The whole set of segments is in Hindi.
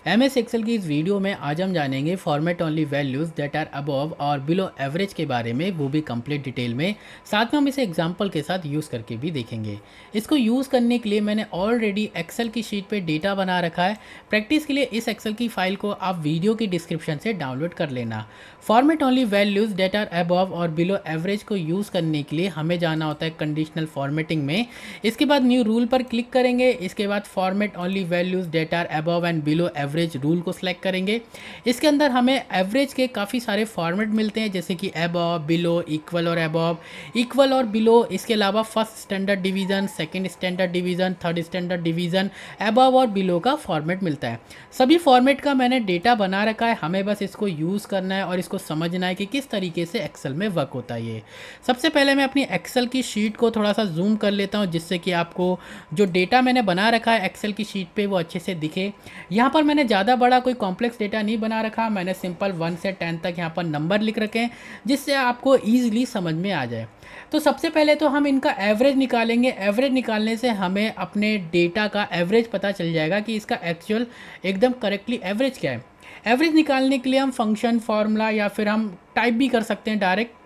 एमएस एक्सेल की इस वीडियो में आज हम जानेंगे format only values that are above और बिलो एवरेज के बारे में, वो भी कंप्लीट डिटेल में। साथ में हम इसे एग्जांपल के साथ यूज़ करके भी देखेंगे। इसको यूज़ करने के लिए मैंने ऑलरेडी एक्सेल की शीट पे डेटा बना रखा है। प्रैक्टिस के लिए इस एक्सेल की फ़ाइल को आप वीडियो की डिस्क्रिप्शन से डाउनलोड कर लेना। Format only values that are above और बिलो एवरेज को यूज़ करने के लिए हमें जाना होता है कंडीशनल फॉर्मेटिंग में। इसके बाद न्यू रूल पर क्लिक करेंगे। इसके बाद format only values that are above and below average rule को सिलेक्ट करेंगे। इसके अंदर हमें एवरेज के काफ़ी सारे फॉर्मेट मिलते हैं, जैसे कि अबव, बिलो, इक्वल और अबव, इक्वल और बिलो। इसके अलावा first standard division, second standard division, third standard division, above और बिलो का फॉर्मेट मिलता है। सभी फॉर्मेट का मैंने डेटा बना रखा है, हमें बस इसको यूज़ करना है और इसको समझना है कि किस तरीके से एक्सेल में वर्क होता है ये। सबसे पहले मैं अपनी एक्सेल की शीट को थोड़ा सा जूम कर लेता हूँ, जिससे कि आपको जो डेटा मैंने बना रखा है एक्सेल की शीट पे वो अच्छे से दिखे। यहाँ पर मैंने ज़्यादा बड़ा कोई कॉम्प्लेक्स डेटा नहीं बना रखा, मैंने सिंपल 1 से 10 तक यहाँ पर नंबर लिख रखे हैं, जिससे आपको ईजिली समझ में आ जाए। तो सबसे पहले तो हम इनका एवरेज निकालेंगे। एवरेज निकालने से हमें अपने डेटा का एवरेज पता चल जाएगा कि इसका एक्चुअल एकदम करेक्टली एवरेज क्या है। एवरेज निकालने के लिए हम फंक्शन, फार्मूला या फिर हम टाइप भी कर सकते हैं डायरेक्ट।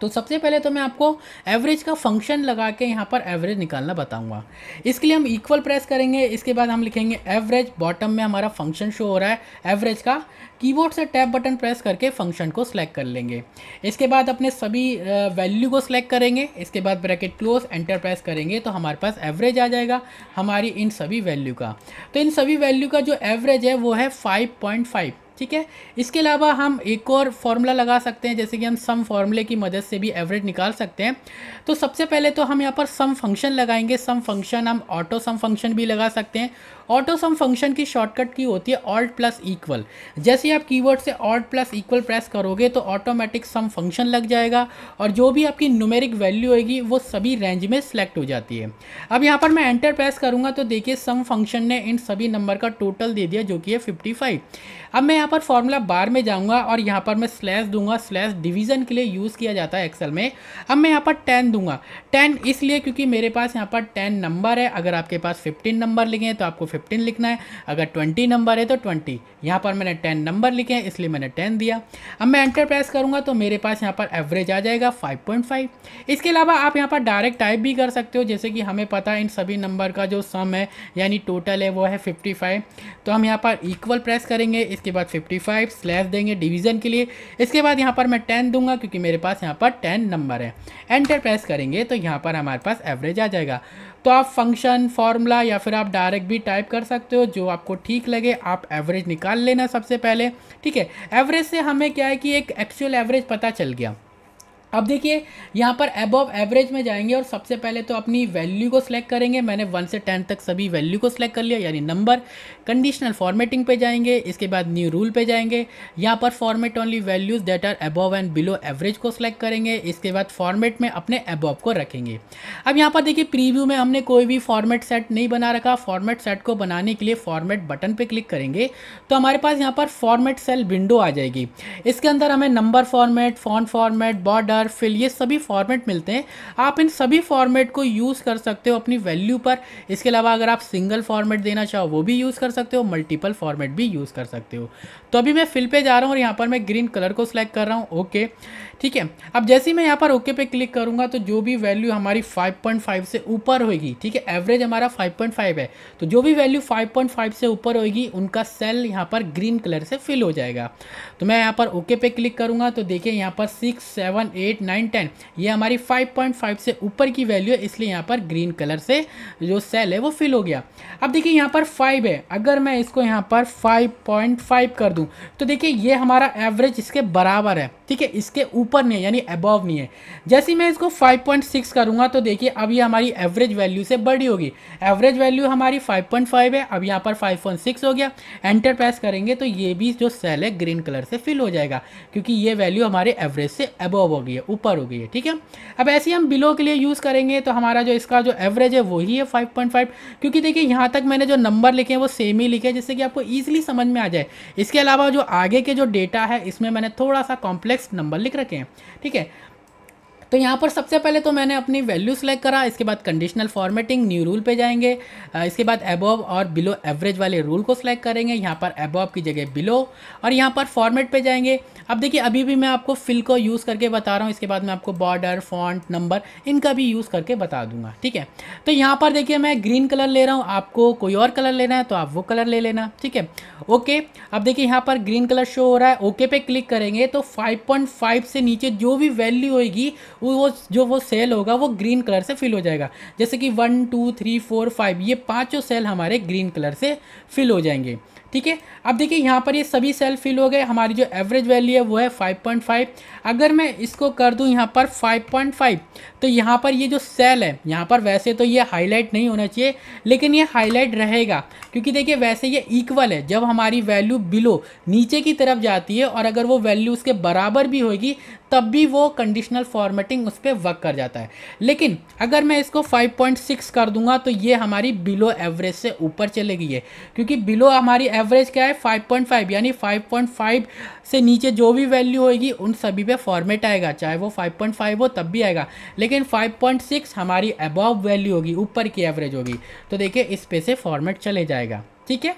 तो सबसे पहले तो मैं आपको एवरेज का फंक्शन लगा के यहाँ पर एवरेज निकालना बताऊंगा। इसके लिए हम इक्वल प्रेस करेंगे। इसके बाद हम लिखेंगे एवरेज। बॉटम में हमारा फंक्शन शो हो रहा है एवरेज का। कीबोर्ड से टैब बटन प्रेस करके फंक्शन को सिलेक्ट कर लेंगे। इसके बाद अपने सभी वैल्यू को सिलेक्ट करेंगे। इसके बाद ब्रैकेट क्लोज, एंटर प्रेस करेंगे तो हमारे पास एवरेज आ जाएगा हमारी इन सभी वैल्यू का। तो इन सभी वैल्यू का जो एवरेज है वो है 5.5। ठीक है। इसके अलावा हम एक और फार्मूला लगा सकते हैं, जैसे कि हम सम फार्मूले की मदद से भी एवरेज निकाल सकते हैं। तो सबसे पहले तो हम यहाँ पर सम फंक्शन लगाएंगे। सम फंक्शन हम ऑटो सम फंक्शन भी लगा सकते हैं। ऑटो सम फंक्शन की शॉर्टकट की होती है ऑल्ट प्लस इक्वल। जैसे ही आप कीवर्ड से ऑल्ट प्लस इक्वल प्रेस करोगे तो ऑटोमेटिक सम फंक्शन लग जाएगा और जो भी आपकी न्यूमेरिक वैल्यू होगी वो सभी रेंज में सिलेक्ट हो जाती है। अब यहाँ पर मैं एंटर प्रेस करूँगा तो देखिए सम फंक्शन ने इन सभी नंबर का टोटल दे दिया, जो कि है 55। अब मैं यहाँ पर फॉर्मूला बार में जाऊँगा और यहाँ पर मैं स्लैश दूंगा। स्लैश डिवीज़न के लिए यूज़ किया जाता है एक्सेल में। अब मैं यहाँ पर 10 दूंगा। 10 इसलिए क्योंकि मेरे पास यहाँ पर 10 नंबर है। अगर आपके पास 15 नंबर लिखे हैं तो आपको 15 लिखना है, अगर 20 नंबर है तो 20। यहाँ पर मैंने 10 नंबर लिखे हैं इसलिए मैंने 10 दिया। अब मैं एंटर प्रेस करूँगा तो मेरे पास यहाँ पर एवरेज आ जाएगा 5.5। इसके अलावा आप यहाँ पर डायरेक्ट टाइप भी कर सकते हो, जैसे कि हमें पता है इन सभी नंबर का जो सम है यानी टोटल है वो है 55। तो हम यहाँ पर इक्वल प्रेस करेंगे। इसके बाद 55 स्लैश देंगे डिवीज़न के लिए। इसके बाद यहाँ पर मैं 10 दूंगा क्योंकि मेरे पास यहाँ पर 10 नंबर है। एंटर प्रेस करेंगे तो यहाँ पर हमारे पास एवरेज आ जाएगा। तो आप फंक्शन, फार्मूला या फिर आप डायरेक्ट भी टाइप कर सकते हो, जो आपको ठीक लगे। आप एवरेज निकाल लेना सबसे पहले। ठीक है। एवरेज से हमें क्या है कि एक एक्चुअल एवरेज पता चल गया। अब देखिए यहाँ पर अबव एवरेज में जाएंगे और सबसे पहले तो अपनी वैल्यू को सिलेक्ट करेंगे। मैंने 1 से 10 तक सभी वैल्यू को सिलेक्ट कर लिया यानी नंबर। कंडीशनल फॉर्मेटिंग पे जाएंगे। इसके बाद न्यू रूल पे जाएंगे। यहाँ पर format only values that are above and below average को सिलेक्ट करेंगे। इसके बाद फॉर्मेट में अपने अबव को रखेंगे। अब यहाँ पर देखिए प्रीव्यू में हमने कोई भी फॉर्मेट सेट नहीं बना रखा। फॉर्मेट सेट को बनाने के लिए फॉर्मेट बटन पर क्लिक करेंगे तो हमारे पास यहाँ पर फॉर्मेट सेल विंडो आ जाएगी। इसके अंदर हमें number format, font format, border, fill, ये सभी फॉर्मेट मिलते हैं। आप इन सभी फॉर्मेट को यूज़ कर सकते हो अपनी वैल्यू पर। इसके अलावा अगर आप सिंगल फॉर्मेट देना चाहो वो भी यूज़ कर सकते हो, मल्टीपल फॉर्मेट भी यूज़ कर सकते हो। तो अभी मैं फिल पे जा रहा हूँ और यहाँ पर मैं ग्रीन कलर को सिलेक्ट कर रहा हूँ। ओके, ठीक है। अब जैसे ही मैं यहाँ पर ओके पे क्लिक करूँगा तो जो भी वैल्यू हमारी 5.5 से ऊपर होगी, ठीक है, एवरेज हमारा 5.5 है, तो जो भी वैल्यू 5.5 से ऊपर होगी उनका सेल यहाँ पर ग्रीन कलर से फिल हो जाएगा। तो मैं यहाँ पर ओके पे क्लिक करूँगा तो देखिए यहाँ पर 6, 7, 8, 9, 10 ये हमारी 5.5 से ऊपर की वैल्यू है, इसलिए यहाँ पर ग्रीन कलर से जो सेल है वो फिल हो गया। अब देखिए यहाँ पर 5 है, अगर मैं इसको यहाँ पर 5.5 कर दूँ तो देखिए ये हमारा एवरेज इसके बराबर है। ठीक है, इसके ऊपर नहीं है यानी अबव नहीं है। जैसे ही मैं इसको 5.6 करूँगा तो देखिए अब ये हमारी एवरेज वैल्यू से बड़ी होगी। एवरेज वैल्यू हमारी 5.5 है, अब यहाँ पर 5.6 हो गया। एंटर प्रेस करेंगे तो ये भी जो सेल है ग्रीन कलर से फिल हो जाएगा क्योंकि ये वैल्यू हमारे एवरेज से अबव हो गई है, ऊपर हो गई है। ठीक है। अब ऐसे ही हम बिलो के लिए यूज़ करेंगे तो हमारा जो इसका जो एवरेज है वही है 5.5, क्योंकि देखिए यहाँ तक मैंने जो नंबर लिखे हैं वो सेम ही लिखे हैं जिससे कि आपको ईजिली समझ में आ जाए। इसके अलावा जो आगे के जो डेटा है इसमें मैंने थोड़ा सा कॉम्प्लेक्स नंबर लिख रखे हैं। ठीक है। तो यहाँ पर सबसे पहले तो मैंने अपनी वैल्यू सेलेक्ट करा, इसके बाद कंडीशनल फॉर्मेटिंग न्यू रूल पे जाएंगे, इसके बाद अबव और बिलो एवरेज वाले रूल को सिलेक्ट करेंगे, यहाँ पर अबव की जगह बिलो, और यहाँ पर फॉर्मेट पे जाएंगे। अब देखिए अभी भी मैं आपको फिल को यूज़ करके बता रहा हूँ, इसके बाद मैं आपको बॉर्डर, फॉन्ट, नंबर इनका भी यूज़ करके बता दूंगा, ठीक है। तो यहाँ पर देखिए मैं ग्रीन कलर ले रहा हूँ, आपको कोई और कलर लेना है तो आप वो कलर ले लेना, ठीक है। ओके, अब देखिए यहाँ पर ग्रीन कलर शो हो रहा है, ओके पे क्लिक करेंगे तो 5.5 से नीचे जो भी वैल्यू होगी वो सेल होगा वो ग्रीन कलर से फिल हो जाएगा। जैसे कि 1 2 3 4 5 ये पांचों सेल हमारे ग्रीन कलर से फिल हो जाएंगे, ठीक है। अब देखिए यहाँ पर ये सभी सेल फिल हो गए, हमारी जो एवरेज वैल्यू है वो है 5.5। अगर मैं इसको कर दूँ यहाँ पर 5.5 तो यहाँ पर ये जो सेल है यहाँ पर वैसे तो ये हाईलाइट नहीं होना चाहिए, लेकिन ये हाईलाइट रहेगा क्योंकि देखिए वैसे ये इक्वल है। जब हमारी वैल्यू बिलो नीचे की तरफ जाती है और अगर वो वैल्यू उसके बराबर भी होगी तब भी वो कंडीशनल फॉर्मेटिंग उस पर वर्क कर जाता है। लेकिन अगर मैं इसको 5.6 कर दूंगा तो ये हमारी बिलो एवरेज से ऊपर चले गई है, क्योंकि बिलो हमारी एवरेज क्या है 5.5, यानी 5.5 से नीचे जो भी वैल्यू होगी उन सभी पे फॉर्मेट आएगा, चाहे वो 5.5 हो तब भी आएगा। लेकिन 5.6 हमारी अबव वैल्यू होगी, ऊपर की एवरेज होगी, तो देखिए इस पे से फॉर्मेट चले जाएगा, ठीक है।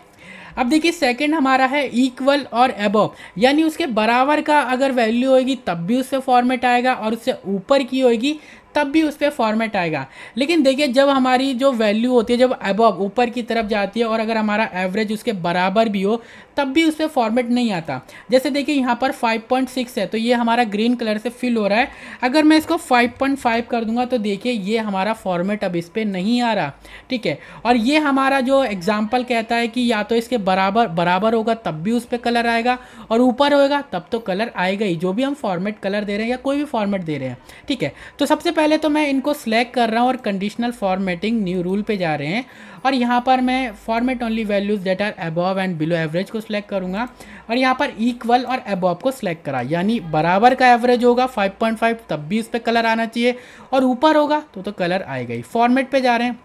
अब देखिए सेकंड हमारा है इक्वल और अबव, यानी उसके बराबर का अगर वैल्यू होगी तब भी उस पर फॉर्मेट आएगा और उससे ऊपर की होगी तब भी उस पर फॉर्मेट आएगा। लेकिन देखिए जब हमारी जो वैल्यू होती है जब अबव ऊपर की तरफ जाती है और अगर हमारा एवरेज उसके बराबर भी हो तब भी उस पर फॉर्मेट नहीं आता। जैसे देखिए यहाँ पर 5.6 है तो ये हमारा ग्रीन कलर से फिल हो रहा है, अगर मैं इसको 5.5 कर दूंगा तो देखिए ये हमारा फॉर्मेट अब इस पर नहीं आ रहा, ठीक है। और ये हमारा जो एग्जाम्पल कहता है कि या तो इसके बराबर होगा तब भी उस पर कलर आएगा और ऊपर होगा तब तो कलर आएगा ही, जो भी हम फॉर्मेट कलर दे रहे हैं या कोई भी फॉर्मेट दे रहे हैं, ठीक है। तो सबसे पहले तो मैं इनको सिलेक्ट कर रहा हूँ और कंडीशनल फॉर्मेटिंग न्यू रूल पे जा रहे हैं और यहाँ पर मैं format only values that are above and below average को सिलेक्ट करूँगा और यहाँ पर इक्वल और अबव को सिलेक्ट करा, यानी बराबर का एवरेज होगा 5.5 तब भी इस पर कलर आना चाहिए और ऊपर होगा तो कलर आएगा ही। फॉर्मेट पे जा रहे हैं,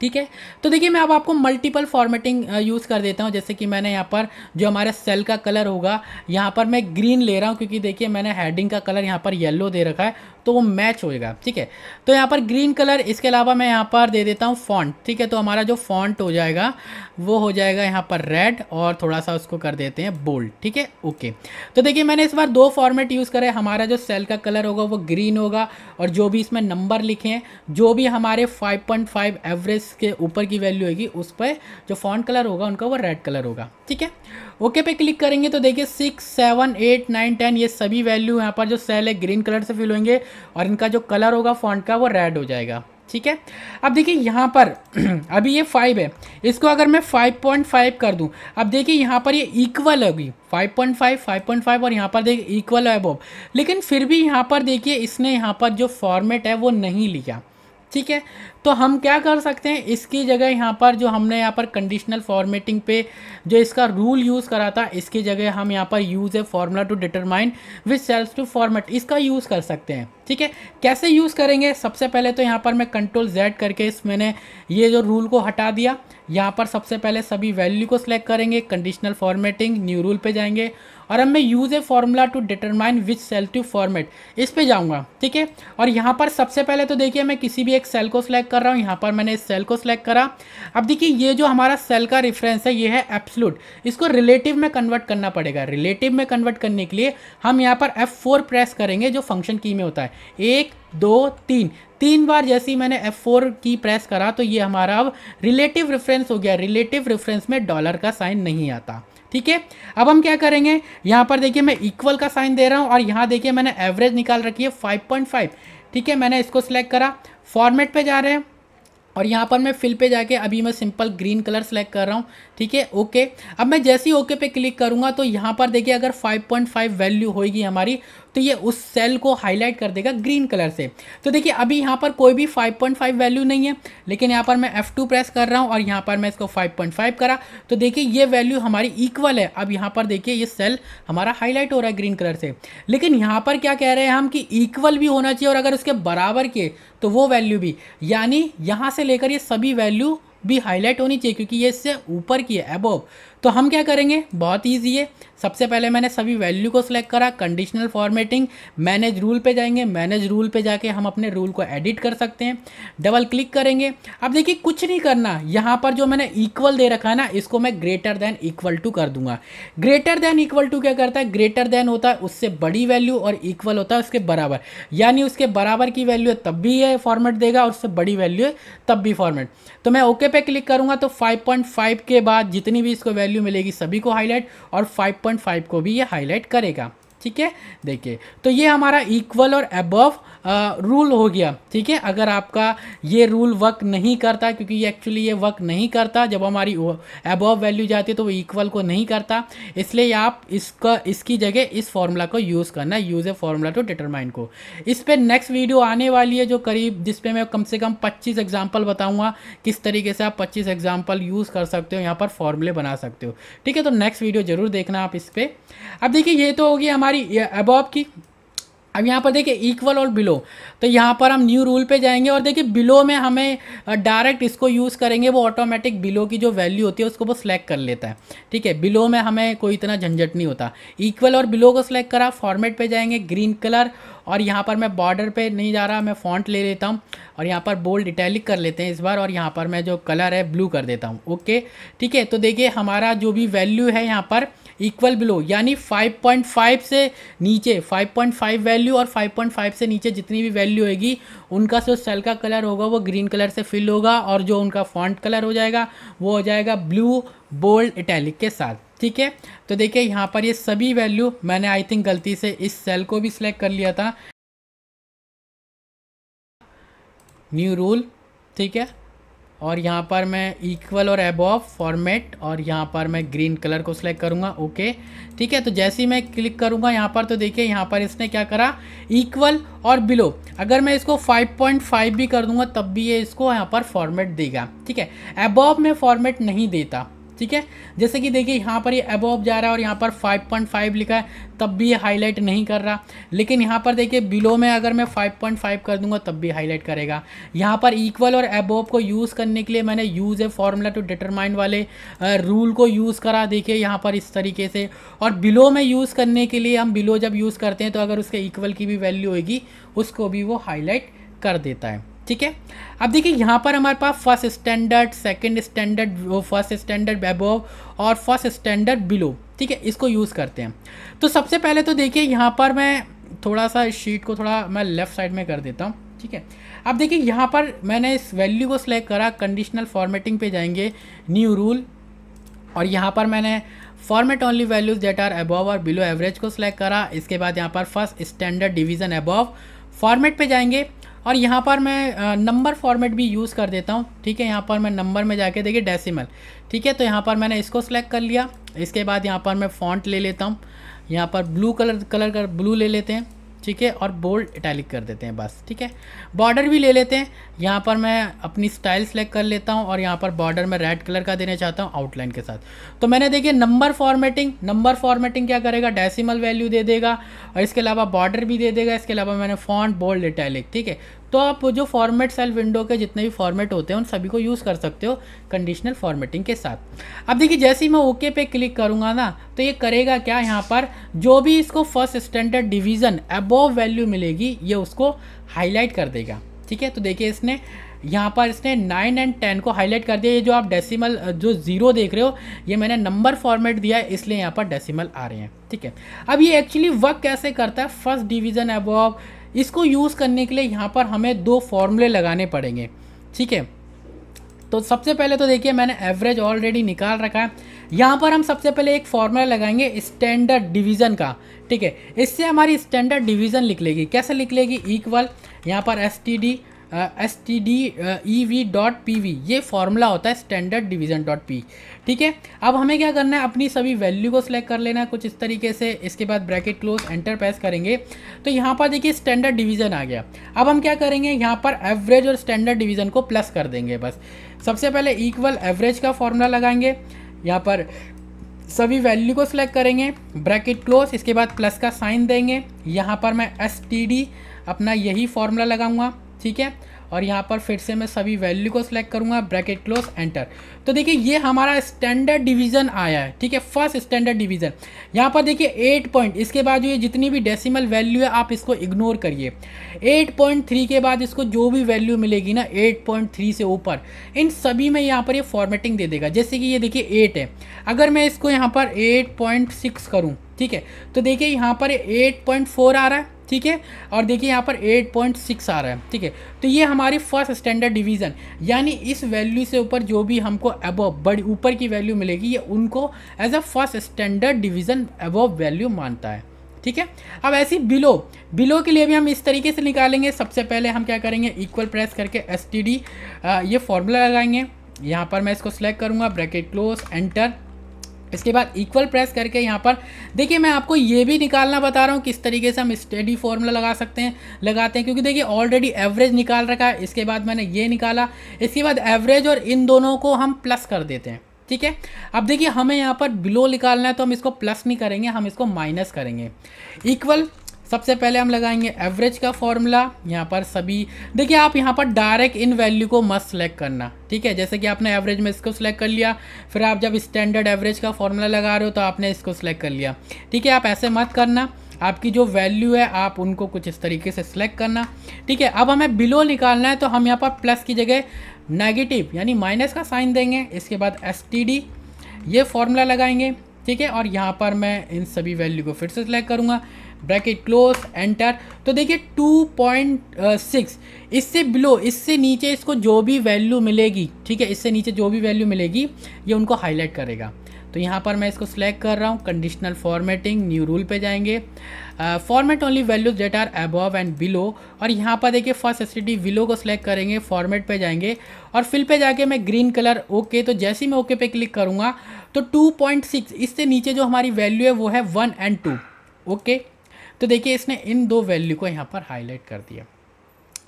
ठीक है। तो देखिए मैं अब आपको मल्टीपल फॉर्मेटिंग यूज़ कर देता हूँ। जैसे कि मैंने यहाँ पर जो हमारे सेल का कलर होगा यहाँ पर मैं ग्रीन ले रहा हूँ क्योंकि देखिए मैंने हेडिंग का कलर यहाँ पर येलो दे रखा है तो वो मैच होएगा, ठीक है। तो यहाँ पर ग्रीन कलर, इसके अलावा मैं यहाँ पर दे देता हूँ फॉन्ट, ठीक है। तो हमारा जो फॉन्ट हो जाएगा वो हो जाएगा यहाँ पर रेड और थोड़ा सा उसको कर देते हैं बोल्ड, ठीक है, ओके। तो देखिए मैंने इस बार दो फॉर्मेट यूज़ करे, हमारा जो सेल का कलर होगा वो ग्रीन होगा और जो भी इसमें नंबर लिखे हैं जो भी हमारे 5.5 एवरेज के ऊपर की वैल्यू होगी उस पर जो फॉन्ट कलर होगा उनका वो रेड कलर होगा, ठीक है। ओके पे क्लिक करेंगे तो देखिए 6 7 8 9 10 ये सभी वैल्यू यहाँ पर जो सेल है ग्रीन कलर से फिल होंगे और इनका जो कलर होगा फॉन्ट का वो रेड हो जाएगा, ठीक है। अब देखिए यहाँ पर अभी ये 5 है, इसको अगर मैं 5.5 कर दूं, अब देखिए यहाँ पर ये इक्वल होगी 5.5 और यहाँ पर देखिए इक्वल है अबव, लेकिन फिर भी यहाँ पर देखिए इसने यहाँ पर जो फॉर्मेट है वो नहीं लिया, ठीक है। तो हम क्या कर सकते हैं, इसकी जगह यहाँ पर जो हमने यहाँ पर कंडीशनल फॉर्मेटिंग पे जो इसका रूल यूज़ करा था इसकी जगह हम यहाँ पर यूज़ है formula to determine which cells to format, इसका यूज़ कर सकते हैं, ठीक है। कैसे यूज़ करेंगे, सबसे पहले तो यहाँ पर मैं कंट्रोल Z करके मैंने ये जो रूल को हटा दिया। यहाँ पर सबसे पहले सभी वैल्यू को सिलेक्ट करेंगे, कंडीशनल फॉर्मेटिंग न्यू रूल पे जाएंगे और अब मैं use a formula to determine which cell to format इस पे जाऊँगा, ठीक है। और यहाँ पर सबसे पहले तो देखिए मैं किसी भी एक सेल को सिलेक्ट कर रहा हूँ, यहाँ पर मैंने इस सेल को सिलेक्ट करा। अब देखिए ये जो हमारा सेल का रेफरेंस है ये है एब्सोल्यूट, इसको रिलेटिव में कन्वर्ट करना पड़ेगा। रिलेटिव में कन्वर्ट करने के लिए हम यहाँ पर F4 प्रेस करेंगे जो फंक्शन की में होता है, 1 2 3 तीन बार जैसे ही मैंने F4 की प्रेस करा तो ये हमारा अब रिलेटिव रेफरेंस हो गया। रिलेटिव रेफरेंस में डॉलर का साइन नहीं आता, ठीक है। अब हम क्या करेंगे, यहाँ पर देखिए मैं इक्वल का साइन दे रहा हूँ और यहाँ देखिए मैंने एवरेज निकाल रखी है 5.5, ठीक है। मैंने इसको सिलेक्ट करा, फॉर्मेट पे जा रहे हैं और यहाँ पर मैं फिल पे जाके अभी मैं सिंपल ग्रीन कलर सेलेक्ट कर रहा हूँ, ठीक है, ओके। अब मैं जैसे ही ओके पे क्लिक करूँगा तो यहाँ पर देखिए अगर 5.5 वैल्यू होगी हमारी तो ये उस सेल को हाईलाइट कर देगा ग्रीन कलर से। तो देखिए अभी यहाँ पर कोई भी 5.5 वैल्यू नहीं है, लेकिन यहाँ पर मैं F2 प्रेस कर रहा हूँ और यहाँ पर मैं इसको 5.5 करा तो देखिए ये वैल्यू हमारी इक्वल है। अब यहाँ पर देखिए ये सेल हमारा हाईलाइट हो रहा है ग्रीन कलर से, लेकिन यहाँ पर क्या कह रहे हैं हम कि इक्वल भी होना चाहिए और अगर उसके बराबर के तो वो वैल्यू भी, यानी यहाँ से लेकर ये सभी वैल्यू भी हाईलाइट होनी चाहिए क्योंकि ये इससे ऊपर की है अबव। तो हम क्या करेंगे, बहुत ईजी है। सबसे पहले मैंने सभी वैल्यू को सिलेक्ट करा, कंडीशनल फॉर्मेटिंग, मैनेज रूल पे जाएंगे, मैनेज रूल पे जाके हम अपने रूल को एडिट कर सकते हैं, डबल क्लिक करेंगे। अब देखिए कुछ नहीं करना, यहाँ पर जो मैंने इक्वल दे रखा है ना, इसको मैं ग्रेटर देन इक्वल टू कर दूंगा। ग्रेटर देन इक्वल टू क्या करता है, ग्रेटर देन होता है उससे बड़ी वैल्यू और इक्वल होता है उसके बराबर, यानी उसके बराबर की वैल्यू है तब भी ये फॉर्मेट देगा और उससे बड़ी वैल्यू है तब भी फॉर्मेट। तो मैं ओके पे क्लिक करूंगा तो 5.5 के बाद जितनी भी इसको वैल्यू मिलेगी सभी को हाईलाइट और 5.5 को भी ये हाईलाइट करेगा। ठीक है, देखिए तो ये हमारा इक्वल और अबव रूल हो गया। ठीक है, अगर आपका ये रूल वर्क नहीं करता, क्योंकि ये एक्चुअली ये वर्क नहीं करता, जब हमारी अबव वैल्यू जाती है तो वो इक्वल को नहीं करता, इसलिए आप इसकी जगह इस फॉर्मूला को यूज़ करना, use a formula to determine को। इस पर नेक्स्ट वीडियो आने वाली है जो करीब, जिस पे मैं कम से कम 25 एग्जाम्पल बताऊँगा किस तरीके से आप 25 एग्जाम्पल यूज़ कर सकते हो, यहाँ पर फॉर्मूले बना सकते हो। ठीक है, तो नेक्स्ट वीडियो ज़रूर देखना आप इस पर। अब देखिए ये तो होगी हमारी अबव की। अब यहाँ पर देखिए इक्वल और बिलो, तो यहाँ पर हम न्यू रूल पे जाएंगे और देखिए बिलो में हमें डायरेक्ट इसको यूज़ करेंगे, वो ऑटोमेटिक बिलो की जो वैल्यू होती है उसको वो सिलेक्ट कर लेता है। ठीक है, बिलो में हमें कोई इतना झंझट नहीं होता। इक्वल और बिलो को सिलेक्ट करा, फॉर्मेट पे जाएंगे, ग्रीन कलर, और यहाँ पर मैं बॉर्डर पे नहीं जा रहा, मैं फॉन्ट ले लेता हूँ और यहाँ पर बोल्ड इटैलिक कर लेते हैं इस बार, और यहाँ पर मैं जो कलर है ब्लू कर देता हूँ। ओके, ठीक है, तो देखिए हमारा जो भी वैल्यू है यहाँ पर इक्वल बिलो, यानी 5.5 से नीचे 5.5 वैल्यू और 5.5 से नीचे जितनी भी वैल्यू होगी उनका जो सेल का कलर होगा वो ग्रीन कलर से फिल होगा, और जो उनका फॉन्ट कलर हो जाएगा वो हो जाएगा ब्लू बोल्ड इटैलिक के साथ। ठीक है, तो देखिए यहाँ पर ये सभी वैल्यू, मैंने आई थिंक गलती से इस सेल को भी सिलेक्ट कर लिया था, न्यू रूल। ठीक है, और यहाँ पर मैं इक्वल और अबव फॉर्मेट, और यहाँ पर मैं ग्रीन कलर को सिलेक्ट करूँगा। ओके, ठीक है, तो जैसे ही मैं क्लिक करूँगा यहाँ पर तो देखिए यहाँ पर इसने क्या करा, इक्वल और बिलो, अगर मैं इसको 5.5 भी कर दूँगा तब भी ये इसको यहाँ पर फॉर्मेट देगा। ठीक है, अबव में फॉर्मेट नहीं देता। ठीक है, जैसे कि देखिए यहाँ पर ये अबव जा रहा है और यहाँ पर 5.5 लिखा है तब भी ये हाईलाइट नहीं कर रहा, लेकिन यहाँ पर देखिए बिलो में अगर मैं 5.5 कर दूंगा तब भी हाईलाइट करेगा। यहाँ पर इक्वल और अबव को यूज़ करने के लिए मैंने use a formula to determine वाले रूल को यूज़ करा, देखिए यहाँ पर इस तरीके से। और बिलो में यूज़ करने के लिए हम बिलो जब यूज़ करते हैं तो अगर उसके इक्वल की भी वैल्यू होगी उसको भी वो हाईलाइट कर देता है। ठीक है, अब देखिए यहाँ पर हमारे पास first standard, second standard, first standard above और फर्स्ट स्टैंडर्ड बिलो। ठीक है, इसको यूज़ करते हैं। तो सबसे पहले तो देखिए यहाँ पर मैं थोड़ा सा शीट को थोड़ा मैं लेफ़्ट साइड में कर देता हूँ। ठीक है, अब देखिए यहाँ पर मैंने इस वैल्यू को सिलेक्ट करा, कंडीशनल फॉर्मेटिंग पे जाएंगे, न्यू रूल, और यहाँ पर मैंने format only values that are above और बिलो एवरेज को सिलेक्ट करा। इसके बाद यहाँ पर first standard division above, format पे जाएंगे और यहाँ पर मैं नंबर फॉर्मेट भी यूज़ कर देता हूँ। ठीक है, यहाँ पर मैं नंबर में जाके देखिए डेसिमल। ठीक है, तो यहाँ पर मैंने इसको सिलेक्ट कर लिया। इसके बाद यहाँ पर मैं फ़ॉन्ट ले लेता हूँ, यहाँ पर ब्लू कलर का ब्लू ले लेते हैं। ठीक है, और बोल्ड इटैलिक कर देते हैं बस। ठीक है, बॉर्डर भी ले लेते हैं, यहाँ पर मैं अपनी स्टाइल सेलेक्ट कर लेता हूँ और यहाँ पर बॉर्डर में रेड कलर का देना चाहता हूँ आउटलाइन के साथ। तो मैंने देखिए नंबर फॉर्मेटिंग क्या करेगा, डेसिमल वैल्यू दे देगा और इसके अलावा बॉर्डर भी दे देगा। इसके अलावा मैंने फॉन्ट बोल्ड इटैलिक। ठीक है, तो आप जो फॉर्मेट सेल विंडो के जितने भी फॉर्मेट होते हैं उन सभी को यूज़ कर सकते हो कंडीशनल फॉर्मेटिंग के साथ। अब देखिए जैसे ही मैं ओके पे क्लिक करूँगा ना तो ये करेगा क्या, यहाँ पर जो भी इसको first standard division above value मिलेगी ये उसको हाईलाइट कर देगा। ठीक है, तो देखिए इसने यहाँ पर इसने 9 और 10 को हाईलाइट कर दिया। ये जो आप डेसिमल जो 0 देख रहे हो ये मैंने नंबर फॉर्मेट दिया है इसलिए यहाँ पर डेसिमल आ रहे हैं। ठीक है, अब ये एक्चुअली वर्क कैसे करता है, फर्स्ट डिवीज़न अबव, इसको यूज़ करने के लिए यहाँ पर हमें 2 फॉर्मूले लगाने पड़ेंगे। ठीक है, तो सबसे पहले तो देखिए मैंने एवरेज ऑलरेडी निकाल रखा है। यहाँ पर हम सबसे पहले एक फॉर्मूला लगाएंगे स्टैंडर्ड डिवीज़न का। ठीक है, इससे हमारी स्टैंडर्ड डिवीज़न लिख लेगी। कैसे लिख लेगी, इक्वल, यहाँ पर std.ev.pv, ये फॉर्मूला होता है स्टैंडर्ड डिवीज़न डॉट पी। ठीक है, अब हमें क्या करना है, अपनी सभी वैल्यू को सिलेक्ट कर लेना है कुछ इस तरीके से। इसके बाद ब्रैकेट क्लोज, एंटर प्रेस करेंगे तो यहाँ पर देखिए स्टैंडर्ड डिवीज़न आ गया। अब हम क्या करेंगे, यहाँ पर एवरेज और स्टैंडर्ड डिवीज़न को प्लस कर देंगे बस। सबसे पहले इक्वल एवरेज का फॉर्मूला लगाएंगे, यहाँ पर सभी वैल्यू को सिलेक्ट करेंगे, ब्रैकेट क्लोज, इसके बाद प्लस का साइन देंगे। यहाँ पर मैं std अपना यही फॉर्मूला लगाऊंगा। ठीक है, और यहाँ पर फिर से मैं सभी वैल्यू को सिलेक्ट करूँगा, ब्रैकेट क्लोज, एंटर। तो देखिए ये हमारा स्टैंडर्ड डिवीज़न आया है, ठीक है, फर्स्ट स्टैंडर्ड डिवीज़न। यहाँ पर देखिए 8 पॉइंट, इसके बाद जो ये जितनी भी डेसिमल वैल्यू है आप इसको इग्नोर करिए। 8.3 के बाद इसको जो भी वैल्यू मिलेगी ना 8.3 से ऊपर, इन सभी में यहाँ पर ये फॉर्मेटिंग दे देगा। जैसे कि ये देखिए 8 है, अगर मैं इसको यहाँ पर 8.6 करूँ, ठीक है, तो देखिए यहाँ पर 8.4 आ रहा है, ठीक है, और देखिए यहाँ पर 8.6 आ रहा है, ठीक है। तो ये हमारी फर्स्ट स्टैंडर्ड डिवीज़न, यानी इस वैल्यू से ऊपर जो भी हमको अबव बड़ी ऊपर की वैल्यू मिलेगी ये उनको as a first standard division above value मानता है, ठीक है। अब ऐसी बिलो के लिए भी हम इस तरीके से निकालेंगे। सबसे पहले हम क्या करेंगे, इक्वल प्रेस करके STD ये फॉर्मूला लगाएंगे। यहाँ पर मैं इसको सिलेक्ट करूँगा, ब्रैकेट क्लोज, एंटर। इसके बाद इक्वल प्रेस करके यहाँ पर देखिए मैं आपको ये भी निकालना बता रहा हूँ किस तरीके से हम स्टेडी फॉर्मूला लगाते हैं, क्योंकि देखिए ऑलरेडी एवरेज निकाल रखा है। इसके बाद मैंने ये निकाला, इसके बाद एवरेज और इन दोनों को हम प्लस कर देते हैं, ठीक है। अब देखिए हमें यहाँ पर बिलो निकालना है तो हम इसको प्लस नहीं करेंगे, हम इसको माइनस करेंगे। इक्वल सबसे पहले हम लगाएंगे एवरेज का फॉर्मूला। यहाँ पर सभी देखिए आप यहाँ पर डायरेक्ट इन वैल्यू को मत सेलेक्ट करना, ठीक है। जैसे कि आपने एवरेज में इसको सिलेक्ट कर लिया, फिर आप जब स्टैंडर्ड एवरेज का फॉर्मूला लगा रहे हो तो आपने इसको सिलेक्ट कर लिया, ठीक है। आप ऐसे मत करना, आपकी जो वैल्यू है आप उनको कुछ इस तरीके से सिलेक्ट करना, ठीक है। अब हमें बिलो निकालना है तो हम यहाँ पर प्लस की जगह नेगेटिव यानी माइनस का साइन देंगे। इसके बाद STD ये फॉर्मूला लगाएंगे, ठीक है, और यहाँ पर मैं इन सभी वैल्यू को फिर से सिलेक्ट करूँगा, ब्रैकेट क्लोज, एंटर। तो देखिए 2.6 इससे बिलो, इससे नीचे इसको जो भी वैल्यू मिलेगी, ठीक है, इससे नीचे जो भी वैल्यू मिलेगी ये उनको हाईलाइट करेगा। तो यहाँ पर मैं इसको सिलेक्ट कर रहा हूँ, कंडीशनल फॉर्मेटिंग, न्यू रूल पे जाएंगे, format only values that are above and below, और यहाँ पर देखिए फर्स्ट STD बिलो को सिलेक्ट करेंगे, फॉर्मेट पे जाएंगे और फिल पे जाके मैं ग्रीन कलर ओके। तो जैसे ही मैं ओके पे क्लिक करूँगा तो 2.6 इससे नीचे जो हमारी वैल्यू है वो है 1 और 2, ओके। तो देखिए इसने इन दो वैल्यू को यहाँ पर हाईलाइट कर दिया,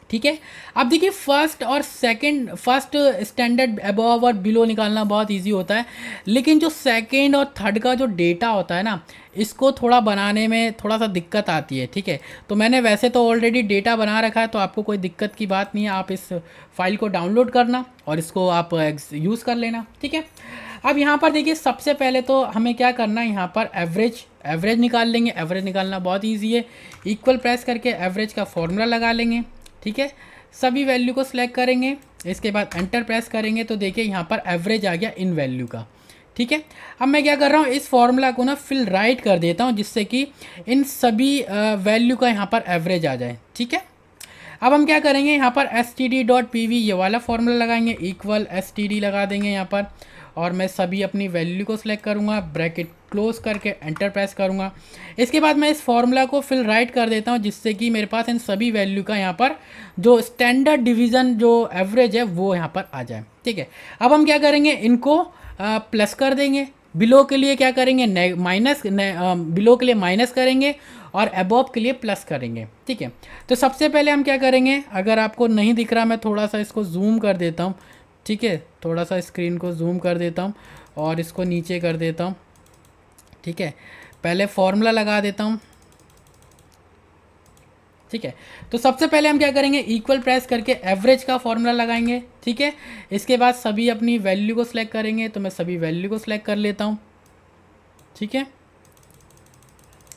ठीक है। अब देखिए फर्स्ट स्टैंडर्ड अबव और बिलो निकालना बहुत इजी होता है, लेकिन जो सेकंड और थर्ड का जो डेटा होता है ना इसको थोड़ा बनाने में थोड़ा सा दिक्कत आती है, ठीक है। तो मैंने वैसे तो ऑलरेडी डेटा बना रखा है तो आपको कोई दिक्कत की बात नहीं है, आप इस फाइल को डाउनलोड करना और इसको आप यूज़ कर लेना, ठीक है। अब यहाँ पर देखिए सबसे पहले तो हमें क्या करना है, यहाँ पर एवरेज निकाल लेंगे। एवरेज निकालना बहुत ईजी है, इक्वल प्रेस करके एवरेज का फॉर्मूला लगा लेंगे, ठीक है। सभी वैल्यू को सिलेक्ट करेंगे, इसके बाद एंटर प्रेस करेंगे तो देखिए यहाँ पर एवरेज आ गया इन वैल्यू का, ठीक है। अब मैं क्या कर रहा हूँ, इस फॉर्मूला को ना फिल राइट कर देता हूँ जिससे कि इन सभी वैल्यू का यहाँ पर एवरेज आ जाए, ठीक है। अब हम क्या करेंगे, यहाँ पर std.pv ये वाला फॉर्मूला लगाएंगे, इक्वल STD लगा देंगे यहाँ पर, और मैं सभी अपनी वैल्यू को सिलेक्ट करूँगा, ब्रैकेट क्लोज करके एंटर प्रेस करूँगा। इसके बाद मैं इस फॉर्मूला को फिल राइट कर देता हूँ जिससे कि मेरे पास इन सभी वैल्यू का यहाँ पर जो स्टैंडर्ड डिवीज़न जो एवरेज है वो यहाँ पर आ जाए, ठीक है। अब हम क्या करेंगे, इनको प्लस कर देंगे। बिलो के लिए क्या करेंगे, बिलो के लिए माइनस करेंगे और अबव के लिए प्लस करेंगे, ठीक है। तो सबसे पहले हम क्या करेंगे, अगर आपको नहीं दिख रहा मैं थोड़ा सा इसको जूम कर देता हूँ, ठीक है, थोड़ा सा स्क्रीन को जूम कर देता हूँ और इसको नीचे कर देता हूँ, ठीक है। पहले फॉर्मूला लगा देता हूँ, ठीक है। तो सबसे पहले हम क्या करेंगे, इक्वल प्रेस करके एवरेज का फॉर्मूला लगाएंगे, ठीक है। इसके बाद सभी अपनी वैल्यू को सिलेक्ट करेंगे, तो मैं सभी वैल्यू को सिलेक्ट कर लेता हूँ, ठीक है।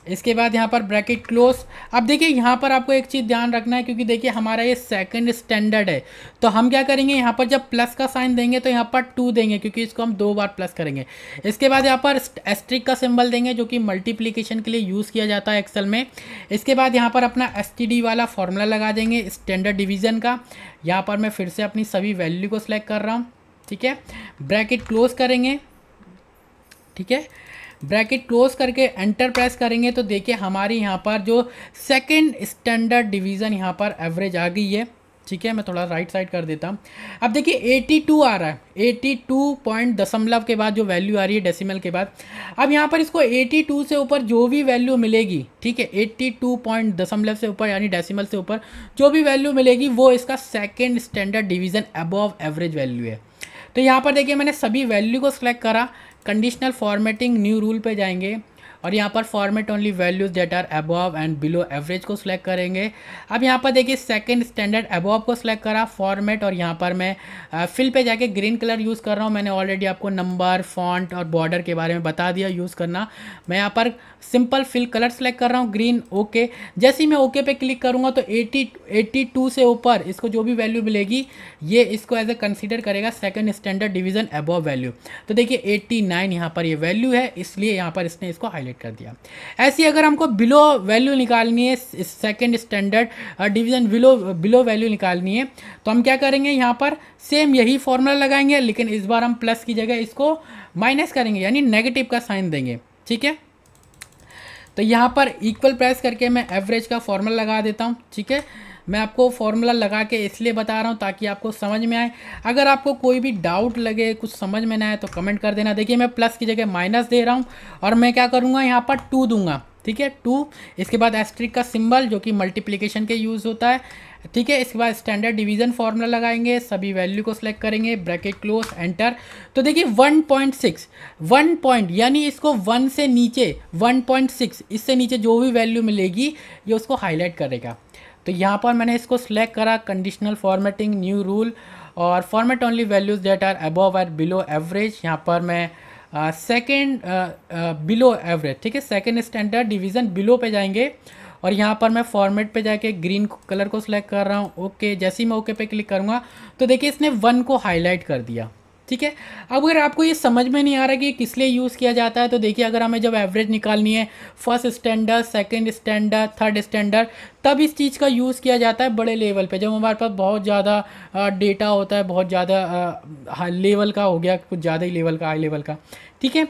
इसके बाद यहाँ पर ब्रैकेट क्लोज। अब देखिए यहाँ पर आपको एक चीज़ ध्यान रखना है, क्योंकि देखिए हमारा ये सेकंड स्टैंडर्ड है, तो हम क्या करेंगे, यहाँ पर जब प्लस का साइन देंगे तो यहाँ पर 2 देंगे क्योंकि इसको हम 2 बार प्लस करेंगे। इसके बाद यहाँ पर एस्ट्रिक का सिंबल देंगे जो कि मल्टीप्लिकेशन के लिए यूज़ किया जाता है एक्सेल में। इसके बाद यहाँ पर अपना STD वाला फॉर्मूला लगा देंगे स्टैंडर्ड डिवीज़न का। यहाँ पर मैं फिर से अपनी सभी वैल्यू को सिलेक्ट कर रहा हूँ, ठीक है। ब्रैकेट क्लोज करेंगे, ठीक है। ब्रैकेट क्लोज करके एंटर प्रेस करेंगे तो देखिए हमारी यहाँ पर जो सेकंड स्टैंडर्ड डिवीज़न यहाँ पर एवरेज आ गई है, ठीक है। मैं थोड़ा राइट साइड कर देता हूँ। अब देखिए 82 आ रहा है, 82 पॉइंट दशमलव के बाद जो वैल्यू आ रही है डेसिमल के बाद। अब यहाँ पर इसको 82 से ऊपर जो भी वैल्यू मिलेगी, ठीक है, 82 पॉइंट दशमलव से ऊपर यानी डेसिमल से ऊपर जो भी वैल्यू मिलेगी वो इसका second standard division above average value है। तो यहाँ पर देखिए मैंने सभी वैल्यू को सिलेक्ट करा, कंडीशनल फॉर्मेटिंग न्यू रूल पे जाएंगे और यहाँ पर format only values that are above and below average को सिलेक्ट करेंगे। अब यहाँ पर देखिए सेकंड स्टैंडर्ड अबव को सिलेक्ट करा, फॉर्मेट, और यहाँ पर मैं फिल पे जाके ग्रीन कलर यूज़ कर रहा हूँ। मैंने ऑलरेडी आपको नंबर, फॉन्ट और बॉर्डर के बारे में बता दिया यूज़ करना। मैं यहाँ पर सिंपल फिल कलर सेलेक्ट कर रहा हूँ ग्रीन, ओके। जैसे ही मैं ओके पे क्लिक करूँगा तो 82 से ऊपर इसको जो भी वैल्यू मिलेगी ये इसको एज ए कंसीडर करेगा second standard division above value. तो देखिए 89 यहाँ पर ये वैल्यू है, इसलिए यहाँ पर इसने इसको हाईलाइट कर दिया। ऐसी अगर हमको बिलो वैल्यू निकालनी है, second standard division below value निकालनी है, तो हम क्या करेंगे, यहाँ पर सेम यही फॉर्मूला लगाएंगे, लेकिन इस बार हम प्लस की जगह इसको माइनस करेंगे, यानी नेगेटिव का साइन देंगे, ठीक है। तो यहाँ पर इक्वल प्रेस करके मैं एवरेज का फॉर्मूला लगा देता हूँ, ठीक है। मैं आपको फॉर्मूला लगा के इसलिए बता रहा हूँ ताकि आपको समझ में आए। अगर आपको कोई भी डाउट लगे, कुछ समझ में ना आए तो कमेंट कर देना। देखिए मैं प्लस की जगह माइनस दे रहा हूँ और मैं क्या करूँगा, यहाँ पर 2 दूंगा, ठीक है, 2। इसके बाद एस्ट्रिक का सिंबल जो कि मल्टीप्लिकेशन के यूज़ होता है, ठीक है। इसके बाद स्टैंडर्ड डिवीज़न फार्मूला लगाएंगे, सभी वैल्यू को सिलेक्ट करेंगे, ब्रैकेट क्लोज, एंटर। तो देखिए 1.6 1 पॉइंट, यानी इसको 1 से नीचे 1.6 इससे नीचे जो भी वैल्यू मिलेगी ये उसको हाईलाइट करेगा। तो यहाँ पर मैंने इसको सिलेक्ट करा, कंडीशनल फॉर्मेटिंग, न्यू रूल, और format only values that are above और बिलो एवरेज। यहाँ पर मैं सेकेंड बिलो एवरेज, ठीक है, सेकेंड स्टैंडर्ड डिवीज़न बिलो पे जाएंगे और यहाँ पर मैं फॉर्मेट पे जाके ग्रीन कलर को सिलेक्ट कर रहा हूँ, ओके। जैसे ही मैं ओके पे क्लिक करूँगा तो देखिए इसने 1 को हाईलाइट कर दिया, ठीक है। अब अगर आपको ये समझ में नहीं आ रहा कि ये किस लिए यूज़ किया जाता है, तो देखिए अगर हमें जब एवरेज निकालनी है first standard, second standard, third standard, तब इस चीज़ का यूज़ किया जाता है बड़े लेवल पे, जब हमारे पास बहुत ज़्यादा डेटा होता है, बहुत ज़्यादा हाई लेवल का हो गया, कुछ ज़्यादा ही लेवल का, हाई लेवल का, ठीक है।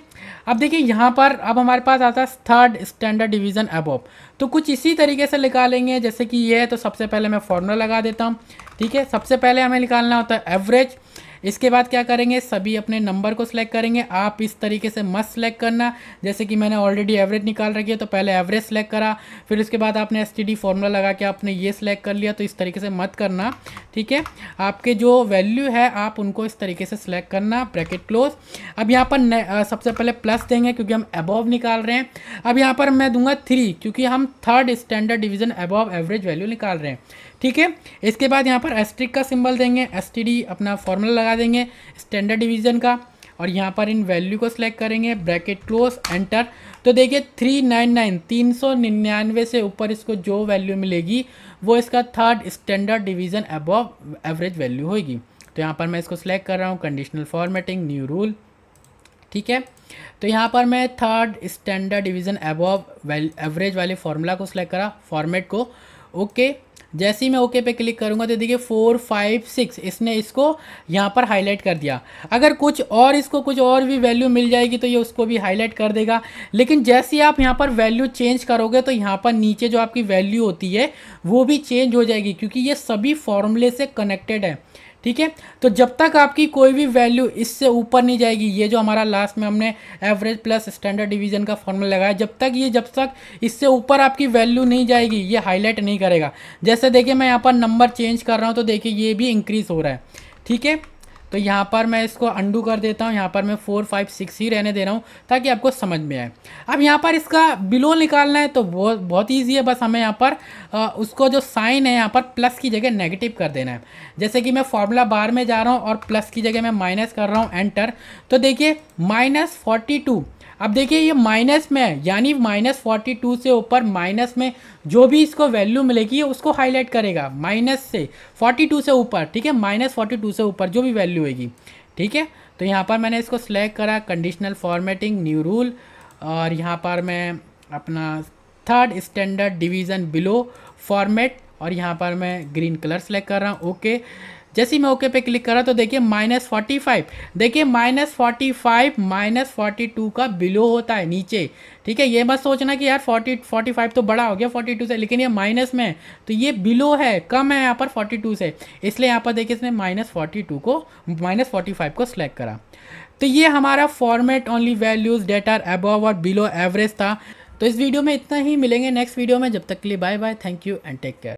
अब देखिए यहाँ पर अब हमारे पास आता है थर्ड स्टैंडर्ड डिवीज़न अबव, तो कुछ इसी तरीके से निकालेंगे जैसे कि ये है। तो सबसे पहले मैं फॉर्मूला लगा देता हूँ, ठीक है। सबसे पहले हमें निकालना होता है एवरेज। इसके बाद क्या करेंगे, सभी अपने नंबर को सिलेक्ट करेंगे। आप इस तरीके से मत सिलेक्ट करना, जैसे कि मैंने ऑलरेडी एवरेज निकाल रखी है तो पहले एवरेज सेलेक्ट करा, फिर उसके बाद आपने एसटीडी फॉर्मूला लगा के आपने ये सिलेक्ट कर लिया, तो इस तरीके से मत करना, ठीक है। आपके जो वैल्यू है आप उनको इस तरीके से सिलेक्ट करना, ब्रैकेट क्लोज। अब यहाँ पर सबसे पहले प्लस देंगे क्योंकि हम अबव निकाल रहे हैं। अब यहाँ पर मैं दूंगा 3 क्योंकि हम third standard division above average value निकाल रहे हैं, ठीक है। इसके बाद यहाँ पर एस्ट्रिक का सिंबल देंगे, एसटीडी अपना फॉर्मूला लगा देंगे स्टैंडर्ड डिवीज़न का, और यहाँ पर इन वैल्यू को सिलेक्ट करेंगे, ब्रैकेट क्लोज, एंटर। तो देखिए 399 से ऊपर इसको जो वैल्यू मिलेगी वो इसका third standard division above average value होगी। तो यहाँ पर मैं इसको सिलेक्ट कर रहा हूँ, कंडीशनल फॉर्मेटिंग, न्यू रूल, ठीक है। तो यहाँ पर मैं third standard division above average वाले फॉर्मूला को सिलेक्ट करा, फॉर्मेट को, ओके। जैसे ही मैं ओके पे क्लिक करूँगा तो देखिए 4, 5, 6 इसने इसको यहाँ पर हाईलाइट कर दिया। अगर इसको कुछ और भी वैल्यू मिल जाएगी तो ये उसको भी हाईलाइट कर देगा, लेकिन जैसे ही आप यहाँ पर वैल्यू चेंज करोगे तो यहाँ पर नीचे जो आपकी वैल्यू होती है वो भी चेंज हो जाएगी, क्योंकि ये सभी फॉर्मूले से कनेक्टेड है, ठीक है। तो जब तक आपकी कोई भी वैल्यू इससे ऊपर नहीं जाएगी, ये जो हमारा लास्ट में हमने एवरेज प्लस स्टैंडर्ड डिवीज़न का फॉर्मूला लगाया, जब तक इससे ऊपर आपकी वैल्यू नहीं जाएगी ये हाईलाइट नहीं करेगा। जैसे देखिए मैं यहाँ पर नंबर चेंज कर रहा हूँ तो देखिए ये भी इंक्रीज़ हो रहा है, ठीक है। तो यहाँ पर मैं इसको अंडू कर देता हूँ, यहाँ पर मैं 4, 5, 6 ही रहने दे रहा हूँ ताकि आपको समझ में आए। अब यहाँ पर इसका बिलो निकालना है तो बहुत ईजी है, बस हमें यहाँ पर उसको जो साइन है यहाँ पर प्लस की जगह नेगेटिव कर देना है। जैसे कि मैं फॉर्मूला बार में जा रहा हूँ और प्लस की जगह मैं माइनस कर रहा हूँ, एंटर। तो देखिए -42, अब देखिए ये माइनस में है, यानी -42 से ऊपर माइनस में जो भी इसको वैल्यू मिलेगी उसको हाईलाइट करेगा, माइनस से 42 से ऊपर, ठीक है, -42 से ऊपर जो भी वैल्यू होगी, ठीक है। तो यहाँ पर मैंने इसको सिलेक्ट करा, कंडीशनल फॉर्मेटिंग, न्यू रूल, और यहाँ पर मैं अपना third standard division below format, और यहाँ पर मैं ग्रीन कलर सेलेक्ट कर रहा हूँ, ओके। जैसे ही मैं ओके पे क्लिक करा तो देखिए -45, देखिए -45 -42 का बिलो होता है नीचे, ठीक है। ये मत सोचना कि यार 45 तो बड़ा हो गया 42 से, लेकिन ये माइनस में है तो ये बिलो है, कम है यहाँ पर 42 से, इसलिए यहाँ पर देखिए इसने -45 को सिलेक्ट करा। तो ये हमारा format only values that are above और बिलो एवरेज था। तो इस वीडियो में इतना ही, मिलेंगे नेक्स्ट वीडियो में, जब तक के लिए bye bye, thank you and take care.